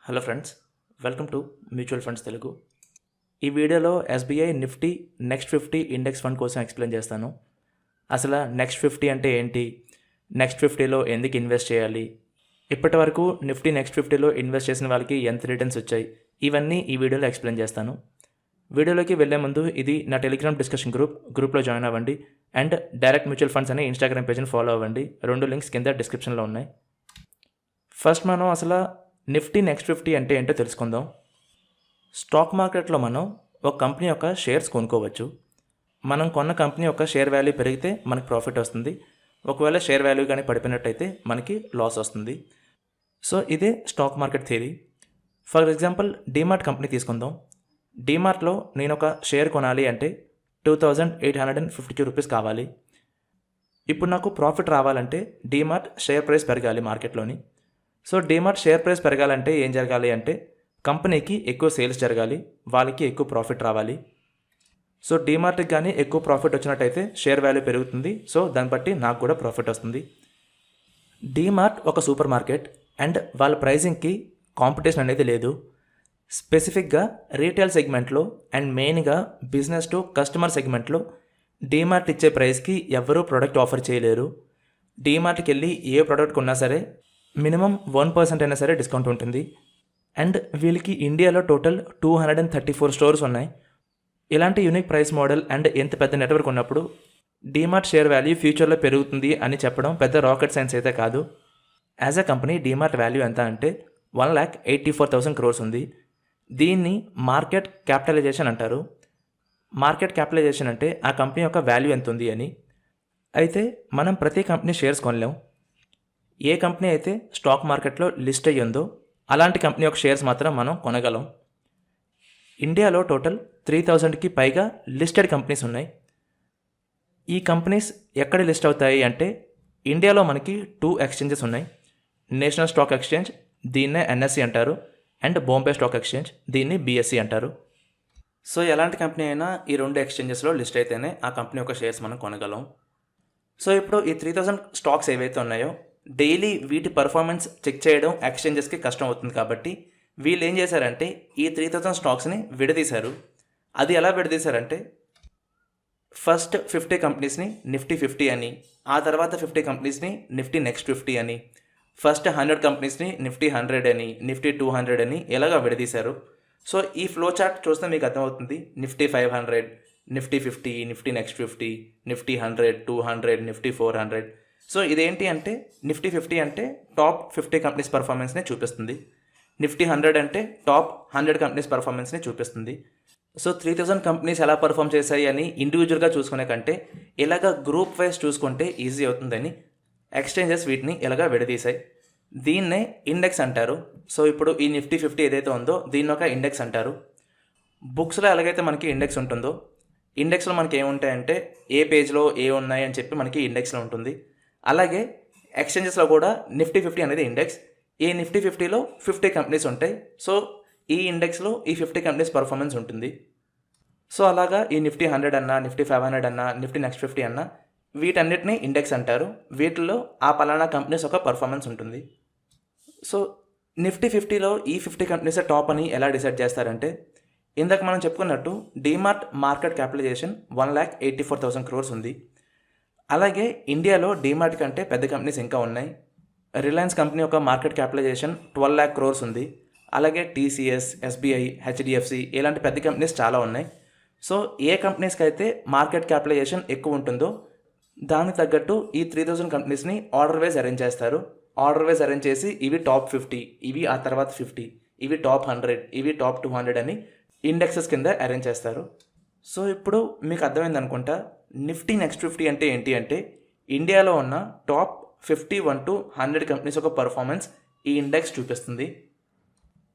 Hello friends, welcome to mutual funds Telugu. ఈ వీడియోలో SBI Nifty next 50 index fund కోసం explain చేస్తాను. అసలు నెక్స్ట్ 50 అంటే ఏంటి, నెక్స్ట్ 50లో ఎందుకు ఇన్వెస్ట్ చేయాలి, ఇప్పటి వరకు నిఫ్టీ నెక్స్ట్ 50లో ఇన్వెస్ట్ చేసిన వాళ్ళకి ఎంత రిటర్న్స్ వచ్చాయి, ఇవన్నీ ఈ వీడియోలో ఎక్స్ప్లెయిన్ చేస్తాను. వీడియోలోకి వెళ్ళే ముందు ఇది నా టెలిగ్రామ్ డిస్కషన్ గ్రూప్లో జాయిన్ అవ్వండి అండ్ డైరెక్ట్ మ్యూచువల్ ఫండ్స్ అనే ఇన్స్టాగ్రామ్ పేజ్ని ఫాలో అవ్వండి. రెండు లింక్స్ కింద డిస్క్రిప్షన్లో ఉన్నాయి. ఫస్ట్ మనం అసలు నిఫ్టీ నెక్స్ట్ 50 అంటే ఏంటో తెలుసుకుందాం. స్టాక్ మార్కెట్లో మనం ఒక కంపెనీ యొక్క షేర్స్ కొనుక్కోవచ్చు. మనం కొన్న కంపెనీ యొక్క షేర్ వాల్యూ పెరిగితే మనకి ప్రాఫిట్ వస్తుంది. ఒకవేళ షేర్ వాల్యూ కానీ పడిపోయినట్టయితే మనకి లాస్ వస్తుంది. సో ఇదే stock market theory. For example DMart company తీసుకుందాం. డీమార్ట్లో నేను ఒక షేర్ కొనాలి అంటే 2852 రూపీస్ కావాలి. ఇప్పుడు నాకు ప్రాఫిట్ రావాలంటే డీమార్ట్ షేర్ ప్రైస్ పెరగాలి మార్కెట్లోని. సో డీమార్ట్ షేర్ ప్రైస్ పెరగాలంటే ఏం జరగాలి అంటే కంపెనీకి ఎక్కువ సేల్స్ జరగాలి, వాళ్ళకి ఎక్కువ ప్రాఫిట్ రావాలి. సో డీమార్ట్కి కానీ ఎక్కువ ప్రాఫిట్ వచ్చినట్టయితే షేర్ వాల్యూ పెరుగుతుంది. సో దాన్ని బట్టి నాకు కూడా ప్రాఫిట్ వస్తుంది. డీమార్ట్ ఒక సూపర్ మార్కెట్ అండ్ వాళ్ళ ప్రైజింగ్కి కాంపిటీషన్ అనేది లేదు. స్పెసిఫిక్గా రీటైల్ సెగ్మెంట్లో అండ్ మెయిన్గా బిజినెస్ టు కస్టమర్ సెగ్మెంట్లో డీమార్ట్ ఇచ్చే ప్రైస్కి ఎవరూ ప్రోడక్ట్ ఆఫర్ చేయలేరు. డీమార్ట్కి వెళ్ళి ఏ ప్రోడక్ట్ కొన్నా సరే మినిమం 1% అయినా సరే డిస్కౌంట్ ఉంటుంది. అండ్ వీళ్ళకి ఇండియాలో టోటల్ 234 స్టోర్స్ ఉన్నాయి. ఇలాంటి యూనిక్ ప్రైస్ మోడల్ అండ్ ఎంత పెద్ద నెట్వర్క్ ఉన్నప్పుడు డీమార్ట్ షేర్ వాల్యూ ఫ్యూచర్లో పెరుగుతుంది అని చెప్పడం పెద్ద రాకెట్ సైన్స్ అయితే కాదు. As a company DMart value ఎంత అంటే 1,84,000 crores ఉంది. దీన్ని మార్కెట్ క్యాపిటలైజేషన్ అంటారు. మార్కెట్ క్యాపిటలైజేషన్ అంటే ఆ కంపెనీ యొక్క వాల్యూ ఎంత ఉంది అని. అయితే మనం ప్రతి కంపెనీ షేర్స్ కొనలేం. ఏ కంపెనీ అయితే స్టాక్ మార్కెట్లో లిస్ట్ అయ్యిందో అలాంటి కంపెనీ యొక్క షేర్స్ మాత్రం మనం కొనగలం. ఇండియాలో టోటల్ 3,000కి పైగా లిస్టెడ్ కంపెనీస్ ఉన్నాయి. ఈ కంపెనీస్ ఎక్కడ లిస్ట్ అవుతాయి అంటే ఇండియాలో మనకి 2 ఎక్స్చేంజెస్ ఉన్నాయి. నేషనల్ స్టాక్ ఎక్స్చేంజ్, దీన్నే ఎన్ఎస్సి అంటారు, అండ్ బాంబే స్టాక్ ఎక్స్చేంజ్, దీన్ని బిఎస్సి అంటారు. సో ఎలాంటి కంపెనీ అయినా ఈ 2 ఎక్స్చేంజెస్లో లిస్ట్ అయితేనే ఆ కంపెనీ యొక్క షేర్స్ మనం కొనగలం. సో ఇప్పుడు ఈ 3,000 స్టాక్స్ ఏవైతే ఉన్నాయో డైలీ వీటి పర్ఫార్మెన్స్ చెక్ చేయడం ఎక్స్చేంజెస్కి కష్టం అవుతుంది. కాబట్టి వీళ్ళు ఏం చేశారంటే ఈ 3,000 స్టాక్స్ని విడదీశారు. అది ఎలా విడదీశారంటే ఫస్ట్ 50 కంపెనీస్ని నిఫ్టీ 50 అని, ఆ తర్వాత 50 కంపెనీస్ని నిఫ్టీ నెక్స్ట్ 50 అని, ఫస్ట్ 100 కంపెనీస్ని నిఫ్టీ 100 అని, నిఫ్టీ 200 అని ఇలాగా విడదీశారు. సో ఈ ఫ్లో చార్ట్ చూస్తే మీకు అర్థమవుతుంది. Nifty 500, Nifty 50, Nifty next 50, Nifty 100, 200, Nifty 400. So ఇదేంటి అంటే నిఫ్టీ 50 అంటే టాప్ 50 కంపెనీస్ పర్ఫార్మెన్స్ని చూపిస్తుంది. నిఫ్టీ 100 అంటే టాప్ 100 కంపెనీస్ పర్ఫార్మెన్స్ని చూపిస్తుంది. సో 3,000 కంపెనీస్ ఎలా పర్ఫామ్ చేశాయి అని ఇండివిజువల్గా చూసుకునే కంటే ఇలాగ గ్రూప్ వైజ్ చూసుకుంటే ఈజీ అవుతుందని ఎక్స్చేంజెస్ వీటిని ఇలాగా విడదీశాయి. దీన్నే ఇండెక్స్ అంటారు. సో ఇప్పుడు ఈ నిఫ్టీ 50 ఏదైతే ఉందో దీన్ని ఒక ఇండెక్స్ అంటారు. బుక్స్లో ఎలాగైతే మనకి ఇండెక్స్ ఉంటుందో ఇండెక్స్లో మనకి ఏముంటాయంటే ఏ పేజ్లో ఏ ఉన్నాయి అని చెప్పి మనకి ఇండెక్స్లో ఉంటుంది. అలాగే ఎక్స్చేంజెస్లో కూడా నిఫ్టీ 50 అనేది ఇండెక్స్. ఈ నిఫ్టీ 50లో 50 కంపెనీస్ ఉంటాయి. సో ఈ ఇండెక్స్లో ఈ 50 కంపెనీస్ పర్ఫార్మెన్స్ ఉంటుంది. సో అలాగా ఈ నిఫ్టీ 100 అన్నా, నిఫ్టీ 500 అన్నా, నిఫ్టీ నెక్స్ట్ 50 అన్నా వీటన్నిటిని ఇండెక్స్ అంటారు. వీటిల్లో ఆ పలానా కంపెనీస్ ఒక పర్ఫార్మెన్స్ ఉంటుంది. సో నిఫ్టీ 50లో ఈ 50 కంపెనీసే టాప్ అని ఎలా డిసైడ్ చేస్తారంటే ఇందాక మనం చెప్పుకున్నట్టు డీమార్ట్ మార్కెట్ క్యాపిటలైజేషన్ 1,84,000 crores ఉంది. అలాగే ఇండియాలో డీమార్ట్ కంటే పెద్ద కంపెనీస్ ఇంకా ఉన్నాయి. రిలయన్స్ కంపెనీ యొక్క మార్కెట్ క్యాపిటలైజేషన్ 12 lakh crores ఉంది. అలాగే టీసీఎస్, ఎస్బీఐ, హెచ్డిఎఫ్సి ఇలాంటి పెద్ద కంపెనీస్ చాలా ఉన్నాయి. సో ఏ కంపెనీస్కి అయితే మార్కెట్ క్యాపిటలైజేషన్ ఎక్కువ ఉంటుందో దానికి తగ్గట్టు ఈ 3,000 కంపెనీస్ని ఆర్డర్ వైజ్ అరేంజ్ చేస్తారు. ఆర్డర్ వైజ్ అరేంజ్ చేసి ఇవి టాప్ 50, ఇవి ఆ తర్వాత 50, ఇవి టాప్ 100, ఇవి టాప్ 200 అని ఇండెక్సెస్ కింద అరేంజ్ చేస్తారు. సో ఇప్పుడు మీకు అర్థమైంది అనుకుంటా నిఫ్టీ నెక్స్ట్ 50 అంటే ఏంటి అంటే ఇండియాలో ఉన్న టాప్ 51 to 100 కంపెనీస్ యొక్క పర్ఫార్మెన్స్ ఈ ఇండెక్స్ చూపిస్తుంది.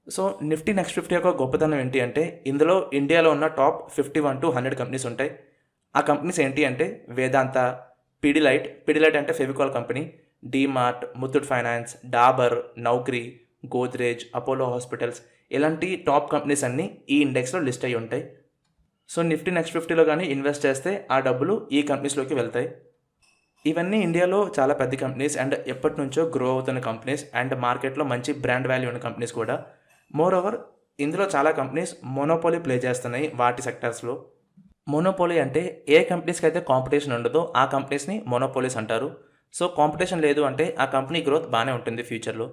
సో నిఫ్టీ నెక్స్ట్ 50 యొక్క గొప్పతనం ఏంటి అంటే ఇందులో ఇండియాలో ఉన్న టాప్ 51 to 100 కంపెనీస్ ఉంటాయి. ఆ కంపెనీస్ ఏంటి అంటే వేదాంత, పిడిలైట్ అంటే ఫెవికాల్ కంపెనీ, డీమార్ట్, ముత్తూట్ ఫైనాన్స్, డాబర్, నౌకరీ, గోద్రేజ్, అపోలో హాస్పిటల్స్ ఇలాంటి టాప్ కంపెనీస్ అన్నీ ఈ ఇండెక్స్లో లిస్ట్ అయ్యి ఉంటాయి. సో నిఫ్టీ నెక్స్ట్ 50లో కానీ ఇన్వెస్ట్ చేస్తే ఆ డబ్బులు ఈ కంపెనీస్లోకి వెళ్తాయి. ఇవన్నీ ఇండియాలో చాలా పెద్ద కంపెనీస్ అండ్ ఎప్పటి నుంచో గ్రో అవుతున్న కంపెనీస్ అండ్ మార్కెట్లో మంచి బ్రాండ్ వాల్యూ ఉన్న కంపెనీస్ కూడా. మోర్ ఓవర్ ఇందులో చాలా కంపెనీస్ మోనోపోలీ ప్లే చేస్తున్నాయి వాటి సెక్టర్స్లో. మోనోపోలీ అంటే ఏ కంపెనీస్కి అయితే కాంపిటీషన్ ఉండదో ఆ కంపెనీస్ని మోనోపోలీస్ అంటారు. సో కాంపిటీషన్ లేదు అంటే ఆ కంపెనీ గ్రోత్ బాగానే ఉంటుంది ఫ్యూచర్లో.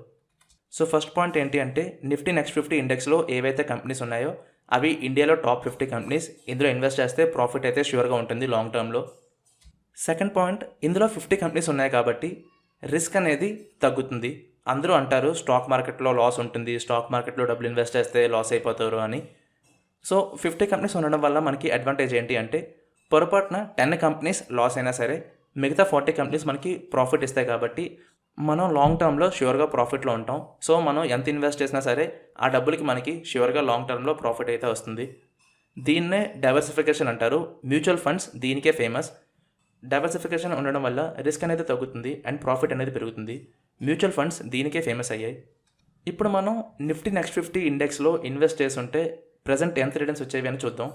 సో ఫస్ట్ పాయింట్ ఏంటి అంటే నిఫ్టీ నెక్స్ట్ 50 ఇండెక్స్లో ఏవైతే కంపెనీస్ ఉన్నాయో అవి ఇండియాలో టాప్ 50 కంపెనీస్. ఇందులో ఇన్వెస్ట్ చేస్తే ప్రాఫిట్ అయితే ష్యూర్గా ఉంటుంది లాంగ్ టర్మ్లో. సెకండ్ పాయింట్, ఇందులో 50 కంపెనీస్ ఉన్నాయి కాబట్టి రిస్క్ అనేది తగ్గుతుంది. అందరూ అంటారు స్టాక్ మార్కెట్లో లాస్ ఉంటుంది, స్టాక్ మార్కెట్లో డబ్బులు ఇన్వెస్ట్ చేస్తే లాస్ అయిపోతారు అని. సో 50 కంపెనీస్ ఉండడం వల్ల మనకి అడ్వాంటేజ్ ఏంటి అంటే పొరపాటున 10 కంపెనీస్ లాస్ అయినా సరే మిగతా 40 కంపెనీస్ మనకి ప్రాఫిట్ ఇస్తాయి కాబట్టి మనం లాంగ్ టర్మ్లో ష్యూర్గా ప్రాఫిట్లో ఉంటాం. సో మనం ఎంత ఇన్వెస్ట్ చేసినా సరే ఆ డబ్బులకి మనకి ష్యూర్గా లాంగ్ టర్మ్లో ప్రాఫిట్ అయితే వస్తుంది. దీన్నే డైవర్సిఫికేషన్ అంటారు. మ్యూచువల్ ఫండ్స్ దీనికే ఫేమస్. డైవర్సిఫికేషన్ ఉండడం వల్ల రిస్క్ అనేది తగ్గుతుంది అండ్ ప్రాఫిట్ అనేది పెరుగుతుంది. మ్యూచువల్ ఫండ్స్ దీనికే ఫేమస్ అయ్యాయి. ఇప్పుడు మనం నిఫ్టీ నెక్స్ట్ 50 ఇండెక్స్లో ఇన్వెస్ట్ చేస్తుంటే ప్రజెంట్ ఎంత రిటర్న్స్ వచ్చేవి అని చూద్దాం.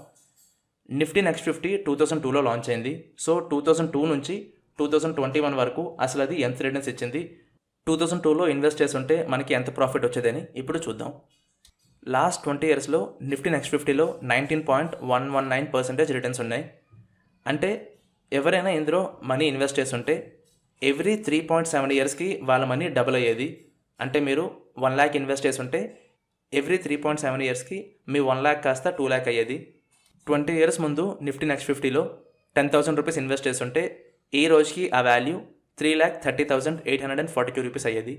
నిఫ్టీ నెక్స్ట్ 50 2002లో లాంచ్ అయింది. సో 2002 నుంచి 2021 వరకు అసలు అది ఎంత రిటర్న్స్ ఇచ్చింది, 2002లో ఇన్వెస్ట్ చేస్తుంటే మనకి ఎంత ప్రాఫిట్ వచ్చేదని ఇప్పుడు చూద్దాం. లాస్ట్ 20 ఇయర్స్లో నిఫ్టీ నెక్స్ట్ 50లో 19.119% రిటర్న్స్ ఉన్నాయి. అంటే ఎవరైనా ఇందులో మనీ ఇన్వెస్ట్ చేస్తుంటే ఎవ్రీ 3.7 ఇయర్స్కి వాళ్ళ మనీ డబుల్ అయ్యేది. అంటే మీరు 1 lakh ఇన్వెస్ట్ చేస్తుంటే ఎవ్రీ 3.7 ఇయర్స్కి మీ 1 lakh కాస్త 2 lakh అయ్యేది. 20 ఇయర్స్ ముందు నిఫ్టీ నెక్స్ట్ 50లో 10,000 రూపీస్ ఇన్వెస్ట్ చేస్తుంటే ఈ రోజుకి ఆ వాల్యూ 3,30,842 రూపీస్ అయ్యేది.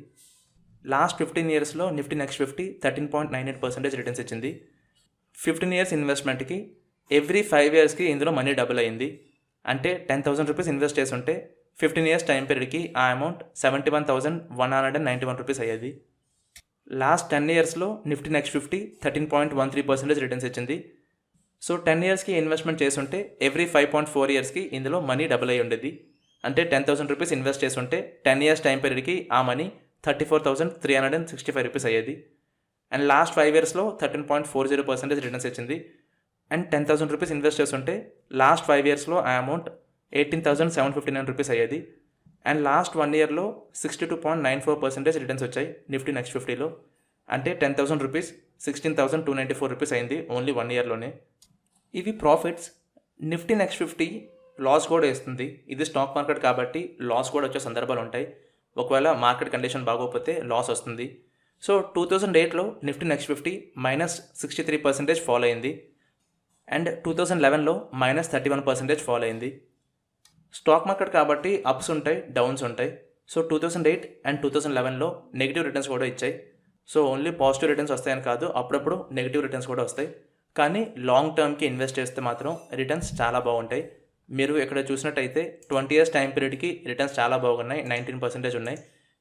లాస్ట్ 15 ఇయర్స్లో నిఫ్టీ నెక్స్ట్ 50 13.98% రిటర్న్స్ ఇచ్చింది. 15 ఇయర్స్ ఇన్వెస్ట్మెంట్కి ఎవ్రీ 5 ఇయర్స్కి ఇందులో మనీ డబుల్ అయ్యింది. అంటే 10,000 రూపీస్ ఇన్వెస్ట్ చేస్తుంటే 15 ఇయర్స్ టైం పీరియడ్కి ఆ అమౌంట్ 71,191 రూపీస్ అయ్యేది. లాస్ట్ 10 ఇయర్స్లో నిఫ్టీ నెక్స్ట్ 50 13.13% రిటర్న్స్ ఇచ్చింది. సో 10 ఇయర్స్కి ఇన్వెస్ట్మెంట్ చేస్తుంటే ఎవ్రీ 5.4 ఇయర్స్కి ఇందులో మనీ డబుల్ అయ్యి ఉండేది. అంటే 10,000 రూపీస్ ఇన్వెస్ట్ చేస్తుంటే 10 ఇయర్స్ టైం పీరియడ్కి ఆ మనీ 34,365 రూపీస్ అయ్యేది. అండ్ లాస్ట్ 5 ఇయర్స్లో 13.40% రిటర్న్స్ ఇచ్చింది. అండ్ 10,000 రూపీస్ ఇన్వెస్ట్ చేస్తుంటే లాస్ట్ 5 ఇయర్స్లో ఆ అమౌంట్ 18,759 రూపీస్ అయ్యేది. అండ్ లాస్ట్ 1 ఇయర్లో 62.94% రిటర్న్స్ వచ్చాయి నిఫ్టీ నెక్స్ట్ 50లో. అంటే 10,000 రూపీస్ 16,294 రూపీస్ అయింది ఓన్లీ 1 ఇయర్లోనే. ఇవి ప్రాఫిట్స్. నిఫ్టీ నెక్స్ట్ 50 లాస్ కూడా ఇస్తుంది. ఇది స్టాక్ మార్కెట్ కాబట్టి లాస్ కూడా వచ్చే సందర్భాలు ఉంటాయి. ఒకవేళ మార్కెట్ కండిషన్ బాగోకపోతే లాస్ వస్తుంది. సో 2008లో నిఫ్టీ నెక్స్ట్ 50 -63% ఫాల్ అయింది. అండ్ 2011లో -31% ఫాల్ అయింది. స్టాక్ మార్కెట్ కాబట్టి అప్స్ ఉంటాయి, డౌన్స్ ఉంటాయి. సో 2008 అండ్ 2011లో నెగిటివ్ రిటర్న్స్ కూడా ఇచ్చాయి. సో ఓన్లీ పాజిటివ్ రిటర్న్స్ వస్తాయని కాదు, అప్పుడప్పుడు నెగిటివ్ రిటర్న్స్ కూడా వస్తాయి. కానీ లాంగ్ టర్మ్కి ఇన్వెస్ట్ చేస్తే మాత్రం రిటర్న్స్ చాలా బాగుంటాయి. మీరు ఇక్కడ చూసినట్టయితే 20 ఇయర్స్ టైం పీరియడ్కి రిటర్న్స్ చాలా బాగున్నాయి, 19% ఉన్నాయి.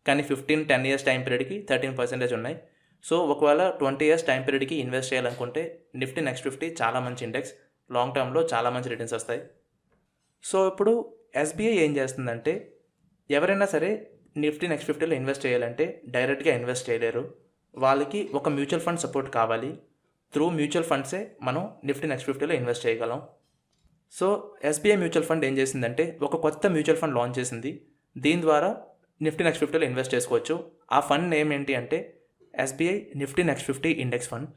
కానీ 10 ఇయర్స్ టైం పీరియడ్కి 13% ఉన్నాయి. సో ఒకవేళ 20 ఇయర్స్ టైం పీరియడ్కి ఇన్వెస్ట్ చేయాలనుకుంటే నిఫ్టీ నెక్స్ట్ 50 చాలా మంచి ఇండెక్స్. లాంగ్ టర్మ్లో చాలా మంచి రిటర్న్స్ వస్తాయి. సో ఇప్పుడు ఎస్బీఐ ఏం చేస్తుందంటే ఎవరైనా సరే నిఫ్టీ నెక్స్ట్ 50లో ఇన్వెస్ట్ చేయాలంటే డైరెక్ట్గా ఇన్వెస్ట్ చేయలేరు. వాళ్ళకి ఒక మ్యూచువల్ ఫండ్ సపోర్ట్ కావాలి. త్రూ మ్యూచువల్ ఫండ్సే మనం నిఫ్టీ నెక్స్ట్ 50లో ఇన్వెస్ట్ చేయగలం. సో ఎస్బీఐ మ్యూచువల్ ఫండ్ ఏం చేసిందంటే ఒక కొత్త మ్యూచువల్ ఫండ్ లాంచ్ చేసింది. దీని ద్వారా నిఫ్టీ నెక్స్ట్ 50లో ఇన్వెస్ట్ చేసుకోవచ్చు. ఆ ఫండ్ నేమ్ ఏంటి అంటే SBI Nifty next 50 index fund.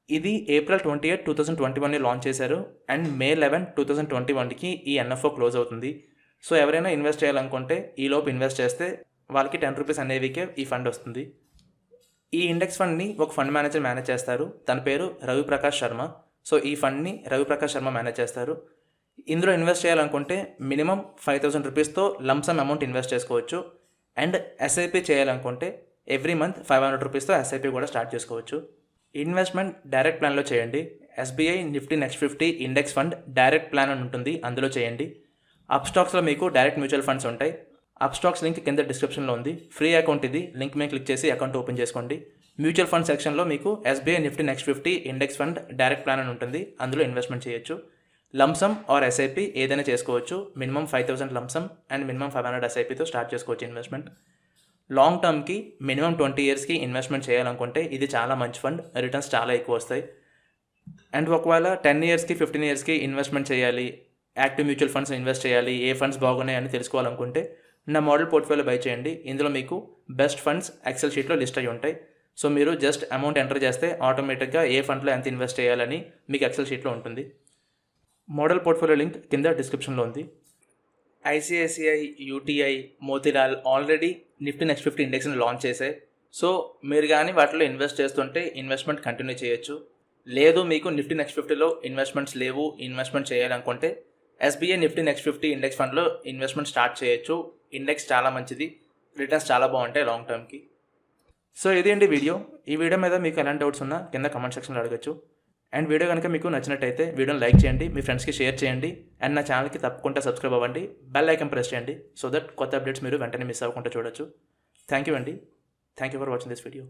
ఇది April 28, 2021 లాంచ్ చేశారు. అండ్ May 11, 2021కి ఈ ఎన్ఎఫ్ఓ క్లోజ్ అవుతుంది. సో ఎవరైనా ఇన్వెస్ట్ చేయాలనుకుంటే ఈలోపు ఇన్వెస్ట్ చేస్తే వాళ్ళకి 10 రూపీస్ అనేవికే ఈ ఫండ్ వస్తుంది. ఈ ఇండెక్స్ ఫండ్ని ఒక ఫండ్ మేనేజర్ మేనేజ్ చేస్తారు. తన పేరు రవిప్రకాష్ శర్మ. సో ఈ ఫండ్ని రవిప్రకాష్ శర్మ మేనేజ్ చేస్తారు. ఇందులో ఇన్వెస్ట్ చేయాలనుకుంటే మినిమం 5,000 రూపీస్తో లంసమ్ అమౌంట్ ఇన్వెస్ట్ చేసుకోవచ్చు. అండ్ ఎస్ఐపి చేయాలనుకుంటే ఎవ్రీ మంత్ 500 రూపీస్తో ఎస్ఐపి కూడా స్టార్ట్ చేసుకోవచ్చు. ఇన్వెస్ట్మెంట్ డైరెక్ట్ ప్లాన్లో చేయండి. SBI Nifty next 50 index fund direct plan అని ఉంటుంది, అందులో చేయండి. అప్ స్టాక్స్లో మీకు డైరెక్ట్ మ్యూచువల్ ఫండ్స్ ఉంటాయి. అప్ స్టాక్స్ లింక్ కింద డిస్క్రిప్షన్లో ఉంది. ఫ్రీ అకౌంట్ ఇది. లింక్ మీద క్లిక్ చేసి అకౌంట్ ఓపెన్ చేసుకోండి. మ్యూచువల్ ఫండ్ సెక్షన్లో మీకు SBI Nifty next 50 index fund direct plan అని ఉంటుంది, అందులో ఇన్వెస్ట్మెంట్ చేయొచ్చు. లంసమ్ ఆర్ ఎస్ఐపి ఏదైనా చేసుకోవచ్చు. మినిమం 5,000 లంసమ్ అండ్ మినిమం 500 ఎస్ఐపితో స్టార్ట్ చేసుకోవచ్చు ఇన్వెస్ట్మెంట్. లాంగ్ టర్మ్కి మినిమం 20 ఇయర్స్కి ఇన్వెస్ట్మెంట్ చేయాలనుకుంటే ఇది చాలా మంచి ఫండ్, రిటర్న్స్ చాలా ఎక్కువ వస్తాయి. అండ్ ఒకవేళ 10 ఇయర్స్కి 15 ఇయర్స్కి ఇన్వెస్ట్మెంట్ చేయాలి, యాక్టివ్ మ్యూచువల్ ఫండ్స్ ఇన్వెస్ట్ చేయాలి, ఏ ఫండ్స్ బాగున్నాయి అని తెలుసుకోవాలనుకుంటే నా మోడల్ పోర్ట్ఫోలియో బై చేయండి. ఇందులో మీకు బెస్ట్ ఫండ్స్ ఎక్సెల్ షీట్లో లిస్ట్ అయ్యి ఉంటాయి. సో మీరు జస్ట్ అమౌంట్ ఎంటర్ చేస్తే ఆటోమేటిక్గా ఏ ఫండ్లో ఎంత ఇన్వెస్ట్ చేయాలని మీకు ఎక్సెల్ షీట్లో ఉంటుంది. మోడల్ పోర్ట్ఫోలియో లింక్ కింద డిస్క్రిప్షన్లో ఉంది. ICICI, UTI, Motilal already Nifty next 50 ఇండెక్స్ని లాంచ్ చేశాయి. సో మీరు కానీ వాటిలో ఇన్వెస్ట్ చేస్తుంటే ఇన్వెస్ట్మెంట్ కంటిన్యూ చేయొచ్చు. లేదు మీకు నిఫ్టీ నెక్స్ట్ 50లో ఇన్వెస్ట్మెంట్స్ లేవు, ఇన్వెస్ట్మెంట్ చేయాలనుకుంటే ఎస్బీఐ నిఫ్టీ నెక్స్ట్ 50 ఇండెక్స్ ఫండ్లో ఇన్వెస్ట్మెంట్ స్టార్ట్ చేయొచ్చు. ఇండెక్స్ చాలా మంచిది, రిటర్న్స్ చాలా బాగుంటాయి లాంగ్ టర్మ్కి. సో ఇది అండి వీడియో. ఈ వీడియో మీద మీకు ఎలాంటి డౌట్స్ ఉన్నా కింద కమెంట్ సెక్షన్లో అడగచ్చు. అండ్ వీడియో కనుక మీకు నచ్చినట్టయితే వీడియోని లైక్ చేయండి, మీ ఫ్రెండ్స్కి షేర్ చేయండి, అండ్ నా ఛానల్కి తప్పకుండా సబ్స్క్రైబ్ అవ్వండి, బెల్ ఐకాన్ ప్రెస్ చేయండి, సో దట్ కొత్త అప్డేట్స్ మీరు వెంటనే మిస్ అవ్వకుండా చూడొచ్చు. థ్యాంక్ యూ అండి. Thank you for watching this video.